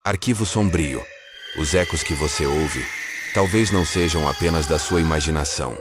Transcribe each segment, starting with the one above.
Arquivo sombrio. Os ecos que você ouve talvez não sejam apenas da sua imaginação.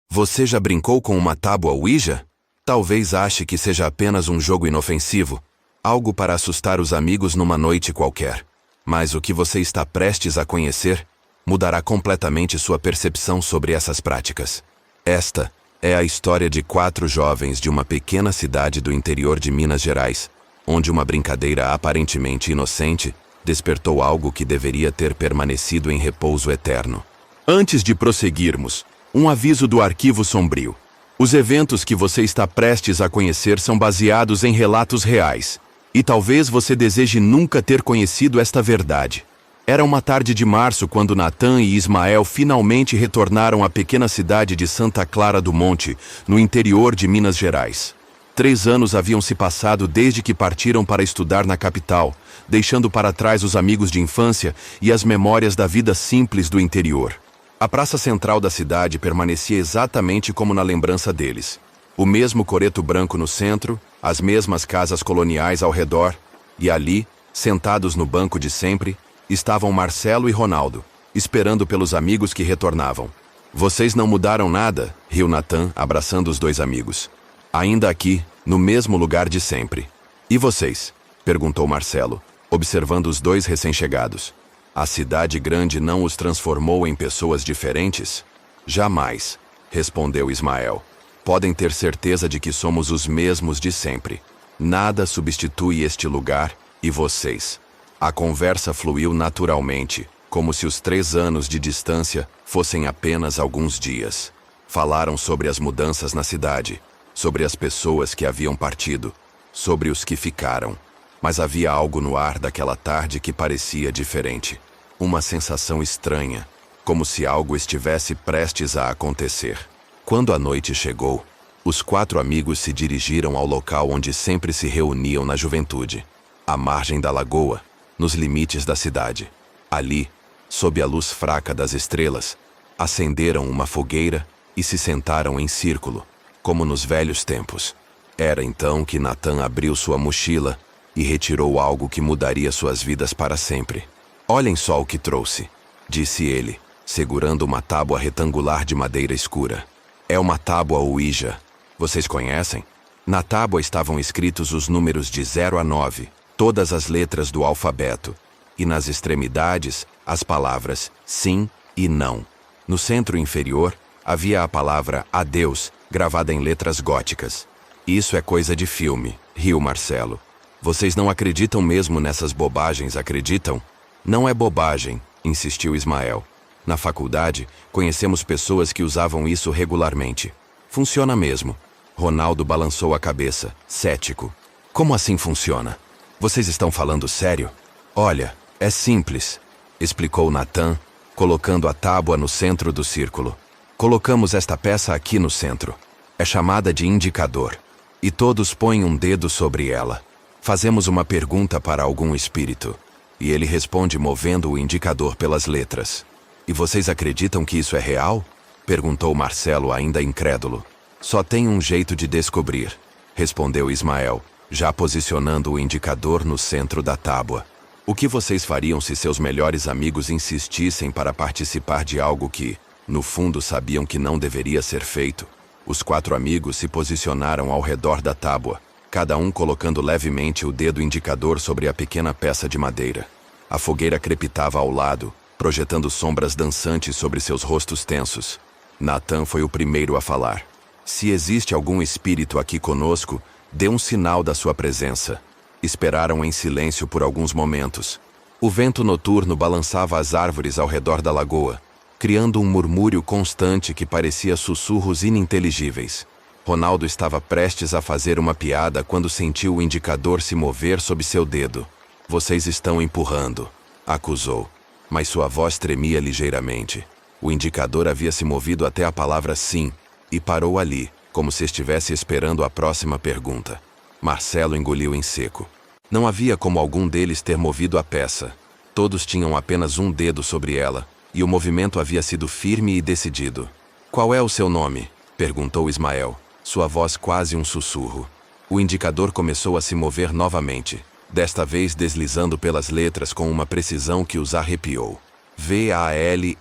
Você já brincou com uma tábua Ouija? Talvez ache que seja apenas um jogo inofensivo, algo para assustar os amigos numa noite qualquer. Mas o que você está prestes a conhecer mudará completamente sua percepção sobre essas práticas. Esta é a história de 4 jovens de uma pequena cidade do interior de Minas Gerais, onde uma brincadeira aparentemente inocente despertou algo que deveria ter permanecido em repouso eterno. Antes de prosseguirmos, um aviso do Arquivo Sombrio. Os eventos que você está prestes a conhecer são baseados em relatos reais, e talvez você deseje nunca ter conhecido esta verdade. Era uma tarde de março quando Natan e Ismael finalmente retornaram à pequena cidade de Santa Clara do Monte, no interior de Minas Gerais. 3 anos haviam se passado desde que partiram para estudar na capital, deixando para trás os amigos de infância e as memórias da vida simples do interior. A praça central da cidade permanecia exatamente como na lembrança deles. O mesmo coreto branco no centro, as mesmas casas coloniais ao redor, e ali, sentados no banco de sempre, estavam Marcelo e Ronaldo, esperando pelos amigos que retornavam. Vocês não mudaram nada, riu Natan, abraçando os 2 amigos. Ainda aqui, no mesmo lugar de sempre. E vocês? Perguntou Marcelo, observando os 2 recém-chegados. A cidade grande não os transformou em pessoas diferentes? Jamais, respondeu Ismael. Podem ter certeza de que somos os mesmos de sempre. Nada substitui este lugar e vocês. A conversa fluiu naturalmente, como se os 3 anos de distância fossem apenas alguns dias. Falaram sobre as mudanças na cidade, sobre as pessoas que haviam partido, sobre os que ficaram. Mas havia algo no ar daquela tarde que parecia diferente. Uma sensação estranha, como se algo estivesse prestes a acontecer. Quando a noite chegou, os 4 amigos se dirigiram ao local onde sempre se reuniam na juventude, à margem da lagoa, nos limites da cidade. Ali, sob a luz fraca das estrelas, acenderam uma fogueira e se sentaram em círculo, como nos velhos tempos. Era então que Natan abriu sua mochila e retirou algo que mudaria suas vidas para sempre. Olhem só o que trouxe, disse ele, segurando uma tábua retangular de madeira escura. É uma tábua Ouija. Vocês conhecem? Na tábua estavam escritos os números de 0 a 9, todas as letras do alfabeto, e nas extremidades as palavras sim e não. No centro inferior havia a palavra adeus, gravada em letras góticas. Isso é coisa de filme, riu Marcelo. Vocês não acreditam mesmo nessas bobagens, acreditam? Não é bobagem, insistiu Ismael. Na faculdade, conhecemos pessoas que usavam isso regularmente. Funciona mesmo. Ronaldo balançou a cabeça, cético. Como assim funciona? Vocês estão falando sério? Olha, é simples, explicou Natan, colocando a tábua no centro do círculo. Colocamos esta peça aqui no centro. É chamada de indicador. E todos põem um dedo sobre ela. Fazemos uma pergunta para algum espírito. E ele responde movendo o indicador pelas letras. E vocês acreditam que isso é real? Perguntou Marcelo, ainda incrédulo. Só tem um jeito de descobrir, respondeu Ismael, já posicionando o indicador no centro da tábua. O que vocês fariam se seus melhores amigos insistissem para participar de algo que, no fundo, sabiam que não deveria ser feito? Os 4 amigos se posicionaram ao redor da tábua, cada um colocando levemente o dedo indicador sobre a pequena peça de madeira. A fogueira crepitava ao lado, projetando sombras dançantes sobre seus rostos tensos. Natan foi o primeiro a falar. Se existe algum espírito aqui conosco, dê um sinal da sua presença. Esperaram em silêncio por alguns momentos. O vento noturno balançava as árvores ao redor da lagoa, criando um murmúrio constante que parecia sussurros ininteligíveis. Ronaldo estava prestes a fazer uma piada quando sentiu o indicador se mover sob seu dedo. Vocês estão empurrando, acusou, mas sua voz tremia ligeiramente. O indicador havia se movido até a palavra sim e parou ali, como se estivesse esperando a próxima pergunta. Marcelo engoliu em seco. Não havia como algum deles ter movido a peça. Todos tinham apenas um dedo sobre ela, e o movimento havia sido firme e decidido. Qual é o seu nome? Perguntou Ismael, sua voz quase um sussurro. O indicador começou a se mover novamente, desta vez deslizando pelas letras com uma precisão que os arrepiou. Valeria.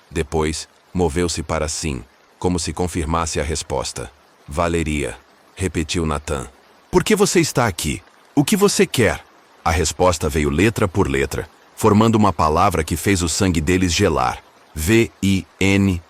Depois, moveu-se para sim, como se confirmasse a resposta. Valeria, repetiu Nathan. Por que você está aqui? O que você quer? A resposta veio letra por letra, formando uma palavra que fez o sangue deles gelar. Vingança.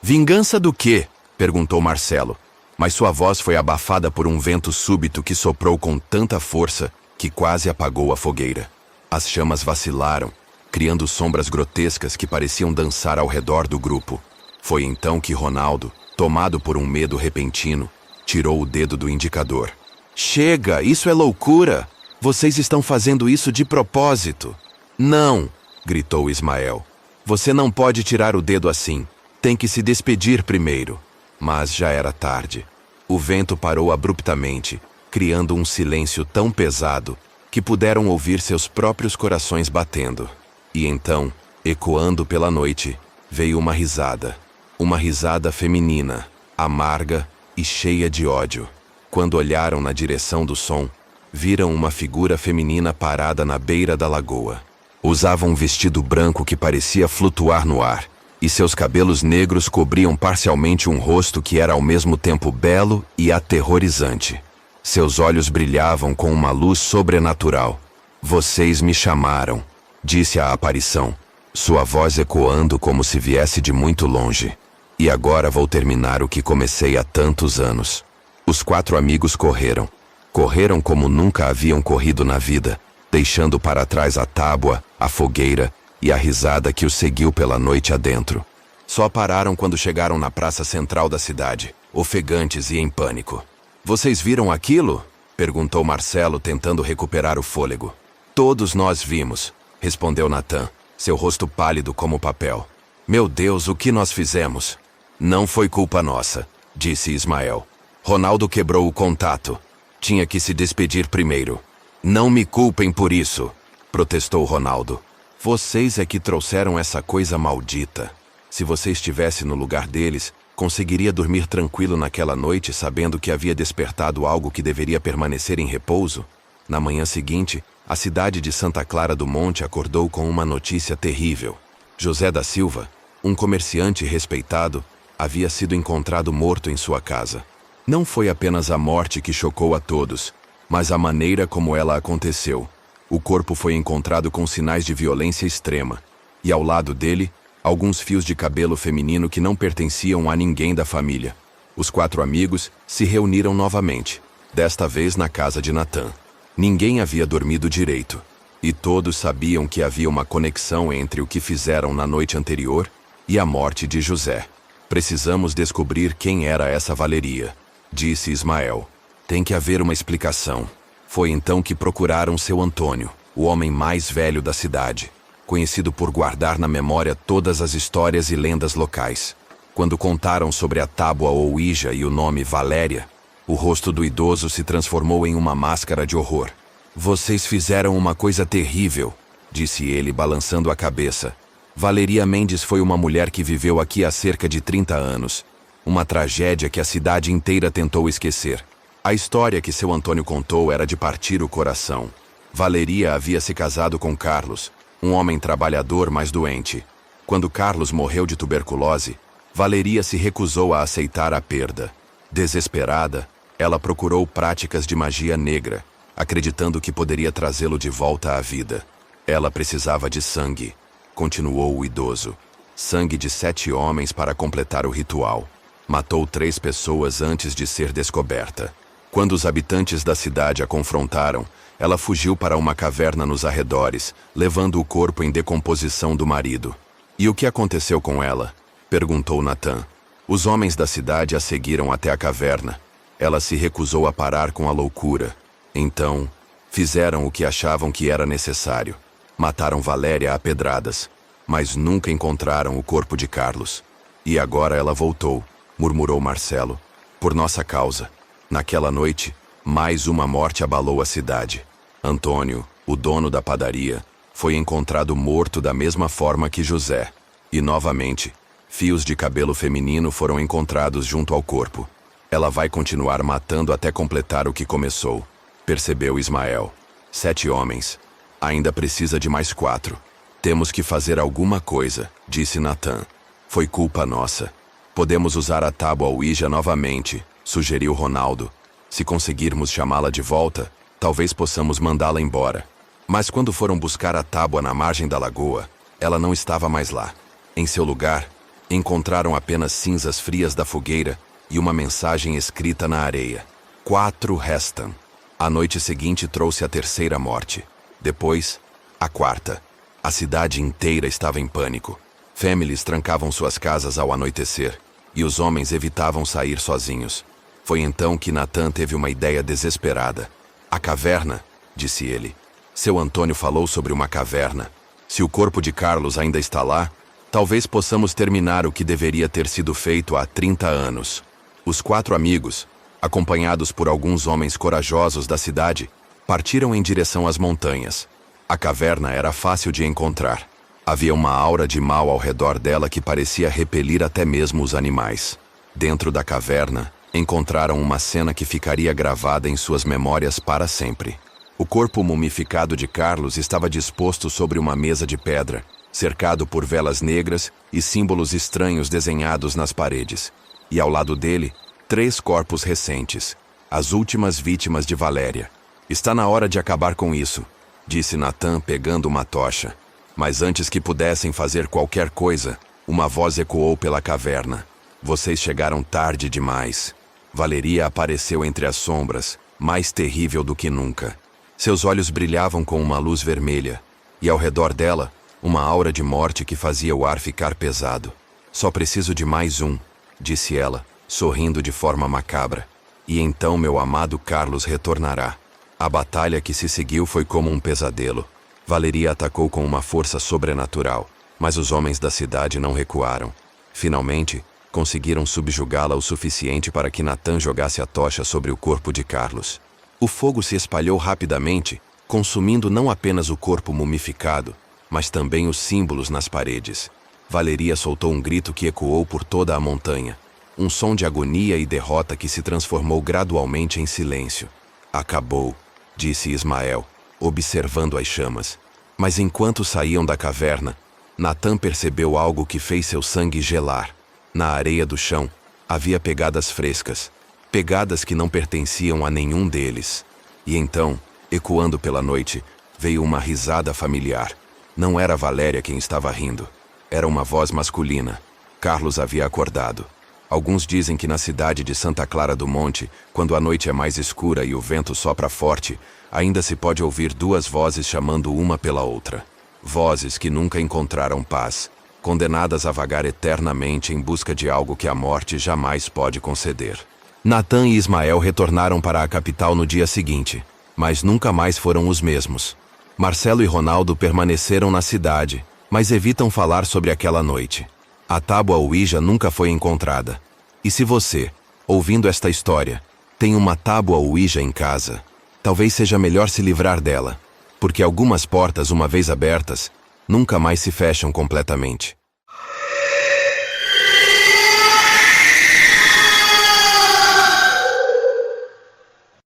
Vingança do quê? Perguntou Marcelo, mas sua voz foi abafada por um vento súbito que soprou com tanta força que quase apagou a fogueira. As chamas vacilaram, criando sombras grotescas que pareciam dançar ao redor do grupo. Foi então que Ronaldo, tomado por um medo repentino, tirou o dedo do indicador. Chega, isso é loucura! Vocês estão fazendo isso de propósito. Não, gritou Ismael. Você não pode tirar o dedo assim. Tem que se despedir primeiro. Mas já era tarde. O vento parou abruptamente, criando um silêncio tão pesado que puderam ouvir seus próprios corações batendo. E então, ecoando pela noite, veio uma risada. Uma risada feminina, amarga e cheia de ódio. Quando olharam na direção do som, viram uma figura feminina parada na beira da lagoa. Usava um vestido branco que parecia flutuar no ar, e seus cabelos negros cobriam parcialmente um rosto que era ao mesmo tempo belo e aterrorizante. Seus olhos brilhavam com uma luz sobrenatural. Vocês me chamaram, disse a aparição, sua voz ecoando como se viesse de muito longe. E agora vou terminar o que comecei há tantos anos. Os 4 amigos correram. Correram como nunca haviam corrido na vida, deixando para trás a tábua, a fogueira e a risada que os seguiu pela noite adentro. Só pararam quando chegaram na praça central da cidade, ofegantes e em pânico. Vocês viram aquilo? Perguntou Marcelo, tentando recuperar o fôlego. Todos nós vimos, respondeu Nathan, seu rosto pálido como papel. Meu Deus, o que nós fizemos? Não foi culpa nossa, disse Ismael. Ronaldo quebrou o contato. Tinha que se despedir primeiro. Não me culpem por isso, protestou Ronaldo. Vocês é que trouxeram essa coisa maldita. Se você estivesse no lugar deles, conseguiria dormir tranquilo naquela noite sabendo que havia despertado algo que deveria permanecer em repouso? Na manhã seguinte, a cidade de Santa Clara do Monte acordou com uma notícia terrível. José da Silva, um comerciante respeitado, havia sido encontrado morto em sua casa. Não foi apenas a morte que chocou a todos, mas a maneira como ela aconteceu. O corpo foi encontrado com sinais de violência extrema, e ao lado dele, alguns fios de cabelo feminino que não pertenciam a ninguém da família. Os 4 amigos se reuniram novamente, desta vez na casa de Nathan. Ninguém havia dormido direito, e todos sabiam que havia uma conexão entre o que fizeram na noite anterior e a morte de José. Precisamos descobrir quem era essa Valeria, disse Ismael. Tem que haver uma explicação. Foi então que procuraram seu Antônio, o homem mais velho da cidade, conhecido por guardar na memória todas as histórias e lendas locais. Quando contaram sobre a tábua Ouija e o nome Valéria, o rosto do idoso se transformou em uma máscara de horror. Vocês fizeram uma coisa terrível, disse ele balançando a cabeça. Valeria Mendes foi uma mulher que viveu aqui há cerca de 30 anos. Uma tragédia que a cidade inteira tentou esquecer. A história que seu Antônio contou era de partir o coração. Valeria havia se casado com Carlos, um homem trabalhador, mas doente. Quando Carlos morreu de tuberculose, Valeria se recusou a aceitar a perda. Desesperada, ela procurou práticas de magia negra, acreditando que poderia trazê-lo de volta à vida. Ela precisava de sangue, continuou o idoso. Sangue de 7 homens para completar o ritual. Matou 3 pessoas antes de ser descoberta. Quando os habitantes da cidade a confrontaram, ela fugiu para uma caverna nos arredores, levando o corpo em decomposição do marido. E o que aconteceu com ela? Perguntou Nathan. Os homens da cidade a seguiram até a caverna. Ela se recusou a parar com a loucura. Então, fizeram o que achavam que era necessário. Mataram Valéria a pedradas, mas nunca encontraram o corpo de Carlos. E agora ela voltou, murmurou Marcelo, por nossa causa. Naquela noite, mais uma morte abalou a cidade. Antônio, o dono da padaria, foi encontrado morto da mesma forma que José. E novamente, fios de cabelo feminino foram encontrados junto ao corpo. Ela vai continuar matando até completar o que começou, percebeu Ismael. 7 homens. Ainda precisa de mais 4. Temos que fazer alguma coisa, disse Nathan. Foi culpa nossa. Podemos usar a tábua Ouija novamente, sugeriu Ronaldo. Se conseguirmos chamá-la de volta, talvez possamos mandá-la embora. Mas quando foram buscar a tábua na margem da lagoa, ela não estava mais lá. Em seu lugar, encontraram apenas cinzas frias da fogueira e uma mensagem escrita na areia. 4 restam. A noite seguinte trouxe a terceira morte. Depois, a quarta. A cidade inteira estava em pânico. Famílias trancavam suas casas ao anoitecer, e os homens evitavam sair sozinhos. Foi então que Nathan teve uma ideia desesperada. A caverna, disse ele. Seu Antônio falou sobre uma caverna. Se o corpo de Carlos ainda está lá, talvez possamos terminar o que deveria ter sido feito há 30 anos. Os 4 amigos, acompanhados por alguns homens corajosos da cidade, partiram em direção às montanhas. A caverna era fácil de encontrar. Havia uma aura de mal ao redor dela que parecia repelir até mesmo os animais. Dentro da caverna, encontraram uma cena que ficaria gravada em suas memórias para sempre. O corpo mumificado de Carlos estava disposto sobre uma mesa de pedra, cercado por velas negras e símbolos estranhos desenhados nas paredes. E ao lado dele, 3 corpos recentes, as últimas vítimas de Valéria. Está na hora de acabar com isso, disse Nathan pegando uma tocha. Mas antes que pudessem fazer qualquer coisa, uma voz ecoou pela caverna. Vocês chegaram tarde demais. Valeria apareceu entre as sombras, mais terrível do que nunca. Seus olhos brilhavam com uma luz vermelha, e ao redor dela, uma aura de morte que fazia o ar ficar pesado. Só preciso de mais um, disse ela, sorrindo de forma macabra. E então meu amado Carlos retornará. A batalha que se seguiu foi como um pesadelo. Valeria atacou com uma força sobrenatural, mas os homens da cidade não recuaram. Finalmente, conseguiram subjugá-la o suficiente para que Nathan jogasse a tocha sobre o corpo de Carlos. O fogo se espalhou rapidamente, consumindo não apenas o corpo mumificado, mas também os símbolos nas paredes. Valeria soltou um grito que ecoou por toda a montanha. Um som de agonia e derrota que se transformou gradualmente em silêncio. Acabou, disse Ismael, observando as chamas. Mas enquanto saíam da caverna, Nathan percebeu algo que fez seu sangue gelar. Na areia do chão, havia pegadas frescas. Pegadas que não pertenciam a nenhum deles. E então, ecoando pela noite, veio uma risada familiar. Não era Valéria quem estava rindo. Era uma voz masculina. Carlos havia acordado. Alguns dizem que na cidade de Santa Clara do Monte, quando a noite é mais escura e o vento sopra forte, ainda se pode ouvir 2 vozes chamando uma pela outra. Vozes que nunca encontraram paz, condenadas a vagar eternamente em busca de algo que a morte jamais pode conceder. Nathan e Ismael retornaram para a capital no dia seguinte, mas nunca mais foram os mesmos. Marcelo e Ronaldo permaneceram na cidade, mas evitam falar sobre aquela noite. A tábua Ouija nunca foi encontrada. E se você, ouvindo esta história, tem uma tábua Ouija em casa, talvez seja melhor se livrar dela, porque algumas portas, uma vez abertas, nunca mais se fecham completamente.